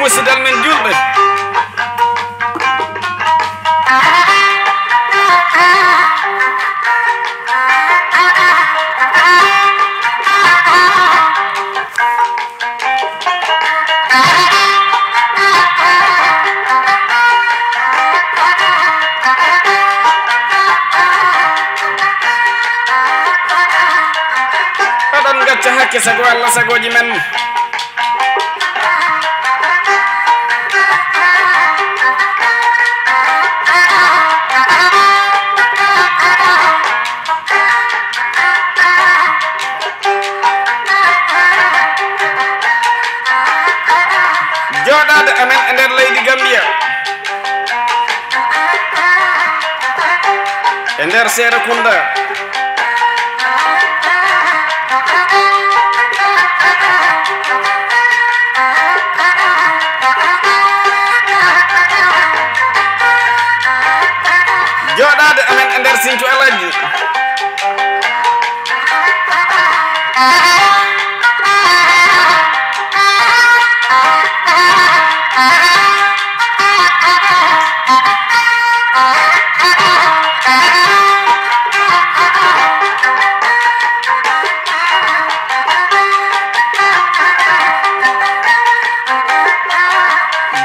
musidal men julɓe oɗon gacca hakke sago Allah sagoji men joɗade amen e nder leydi Gambia e nder Serekunda joɗade amen e nder Sinthiou Alaji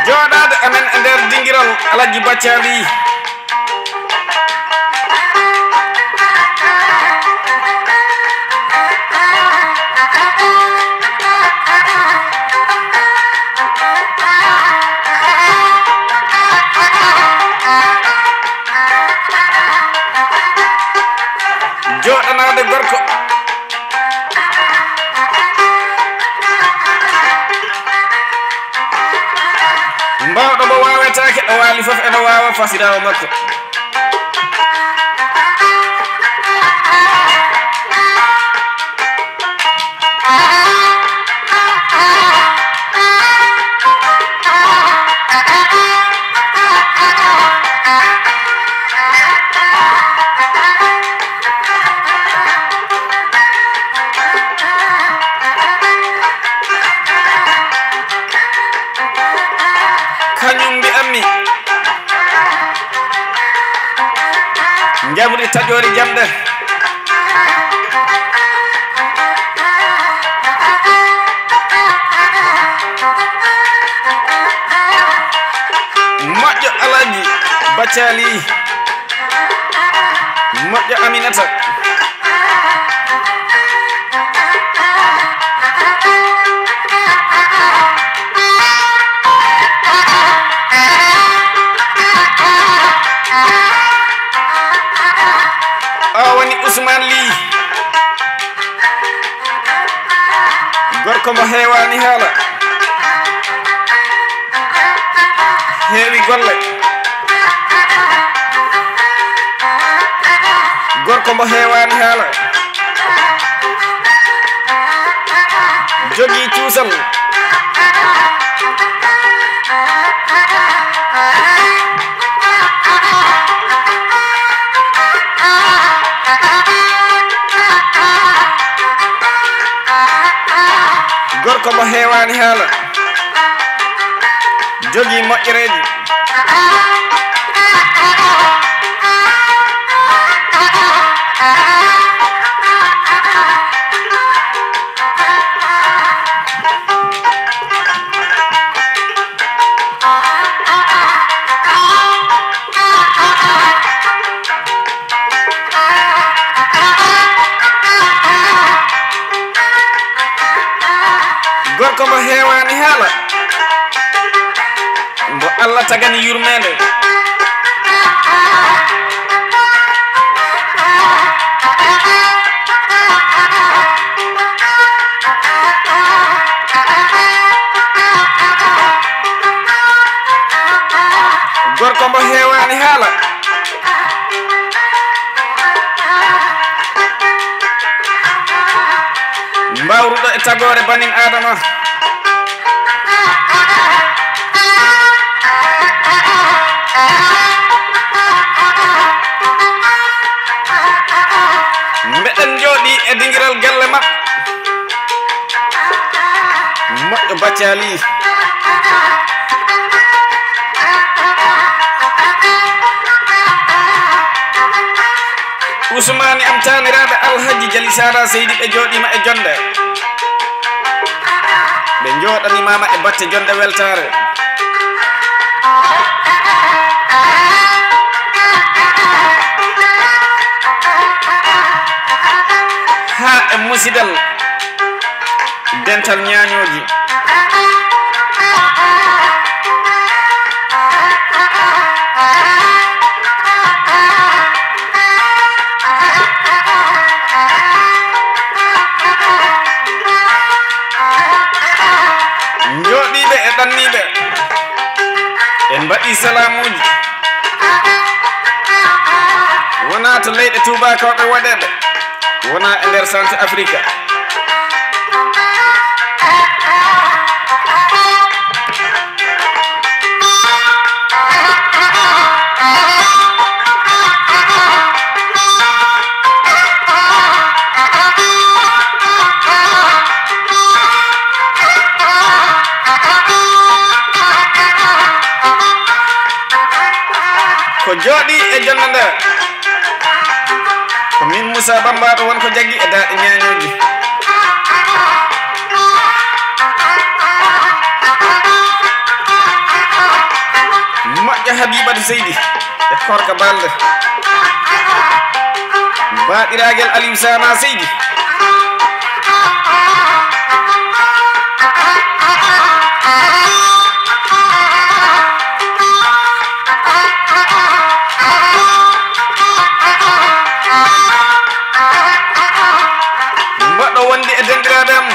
joɗade amen e nder Dinguiral Alaji Baccali joɗanade gorko mbawɗo mo wawetake ɗo wali foof eno wawa fasirawo makko kañum mbi'anmi jamri taƴori jamɗe moƴƴo Alaji Baccali moƴƴo Aminata woni Ousmane Ly gorko mo hewani haala heewi golle gorko mo hewani haala jogui cuusal gorko mo hewani haala jogui moƴƴereji gorko mo hewani haala mbo Allah tagani yurmede gorko mo hewani haala mbawruɗo e tagore banin adama mbeɗen jooɗi e dingiral galle maɓɓe moƴƴo baccali Ousmane am taniraɓe alhaji Jali Sara Seydi ɓe jooɗima e jonde ɓe jooɗanimama e batte jonde weltare ha e musidal dental ñañoji jooɗiɓe e ɗanniɓe en mbaɗi salamuji wona to leyɗe tubakaɓe waɗeɓe wona e nder centre afrique ko jooɗi e jonde nde ko min Moussa Bambaɗo wonko jaggi e daɗe ñañoji moƴƴa Habibatu Seydi e korka balde baɗiragel Aliou Sana Seydi mbaɗɗo wondi e dendiraɓe am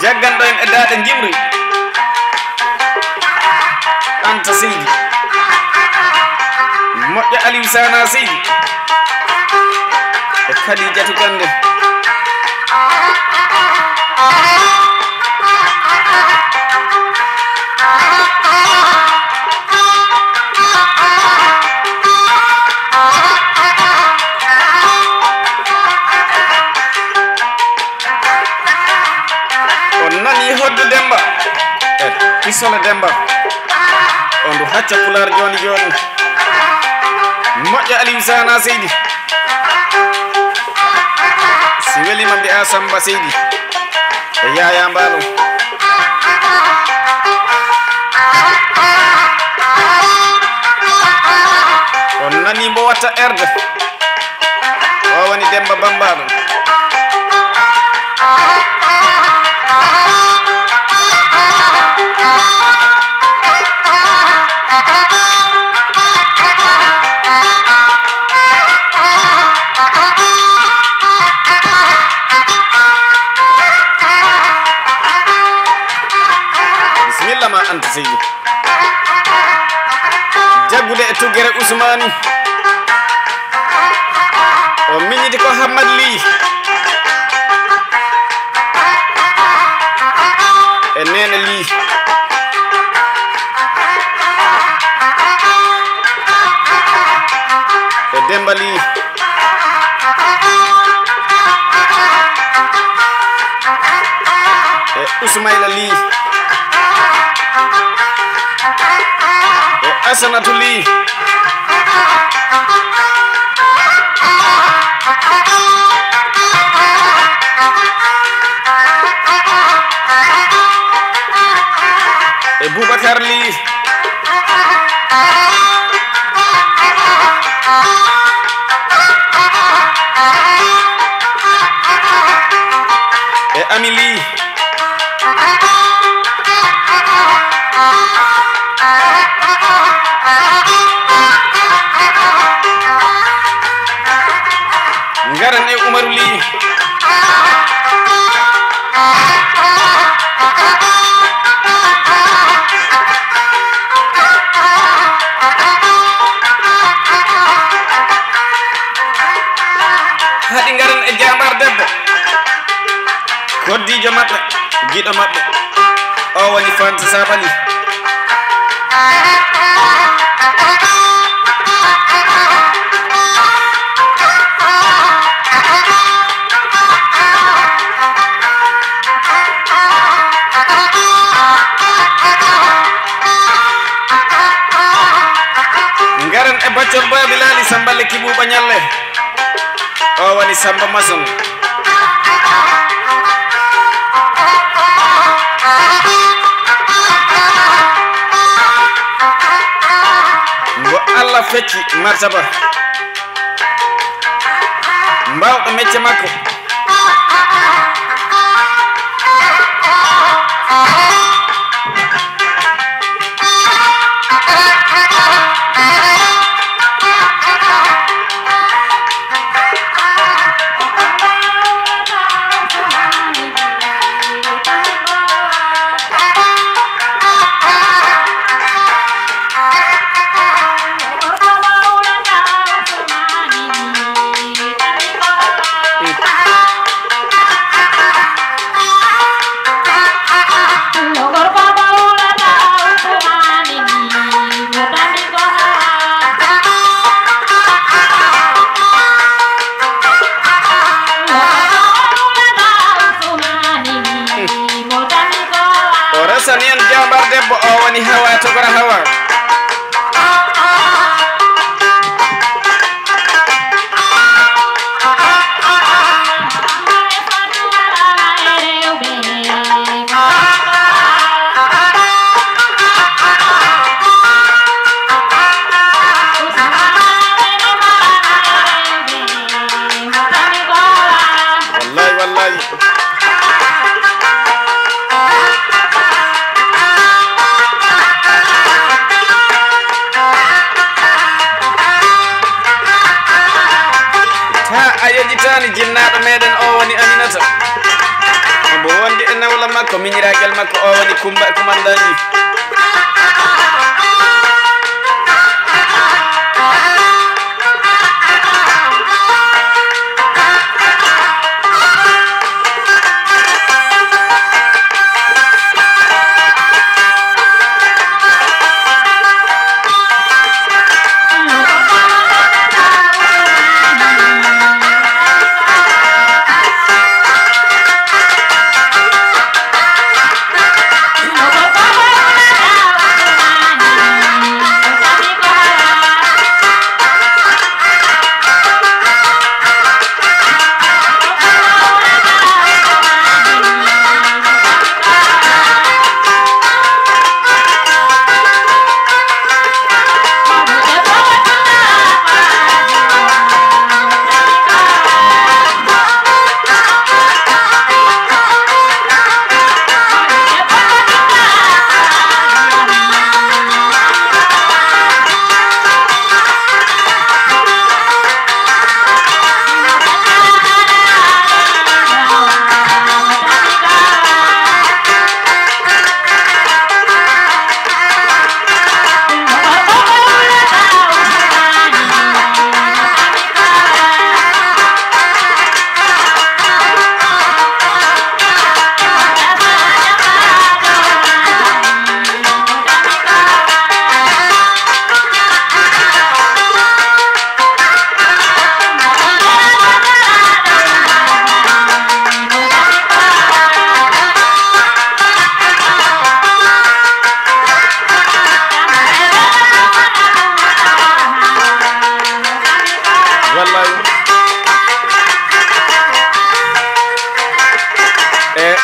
jagganɗo en e daɗe jimri Anta Seydi moƴƴo Aliou Sana Seydi e Khadijatu Kande nani hoddu Demba e Kisole Demba on du hacca pular joni joni moƴƴo Aliou Sana Seydi si welima mbi'a Samba Seydi e Yaya Mbalo on nani mbo watta erde o woni Demba Bambaɗo bisimilla ma Anta Seydi jaggude e tuggere Ousmane o miñidi ko Hamad Ly e Nene Ly e Demba Ly e Ousmaila Ly e Asanatu Ly e Boubacar Ly e Ami Ly ngaran e Umaru Ly koddijo maɓɓe giɗo maɓɓe o woni Fanta Sabali. Ngaran e baccol Babi Lali Samba Lekki Buuba Ñalle o woni Samba Mason. Ngo Allah fecci martaba mbawɗo mecce makko. Rasani en jambar debbo o woni Hawa Togora Hawa. Wallahi ayejitani jinnaɗo meɗen o woni Aminata omo wondi e nawla makko miñiraguel makko o woni Kumba e Kumandaji.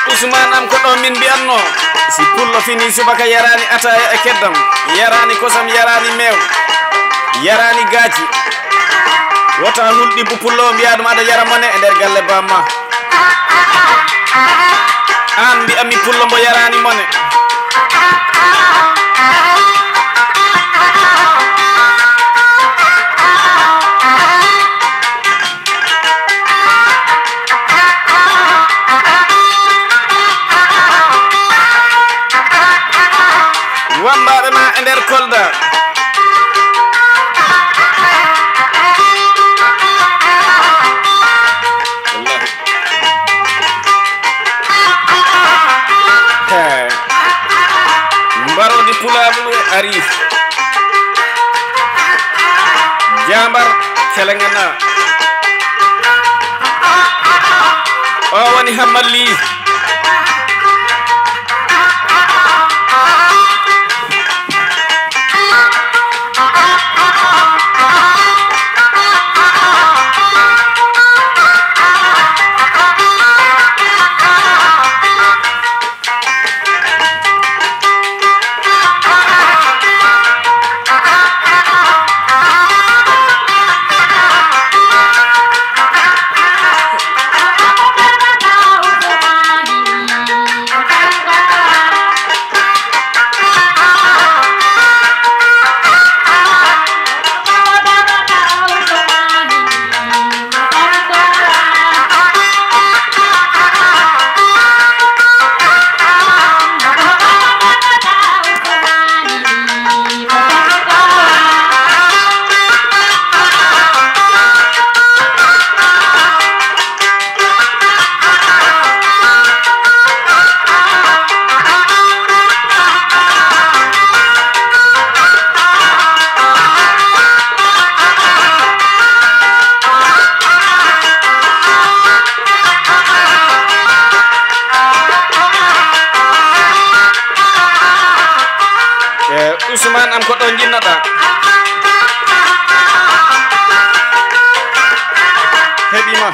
Ousmane am ko ɗo min mbiyanno si pullo fini subaka yarani ataya e keddam, yarani kosam, yarani mew, yarani gaci, wota hulɗi bu pullo mbiya ɗum aɗa yara mone e nder galle bamma. An mbi'a mi pullo mbo yarani mone. Wambaɓe ma e nder Kolda jambar kelengana o woni hamalli Usman am ko ɗo jinnoɗa heɓima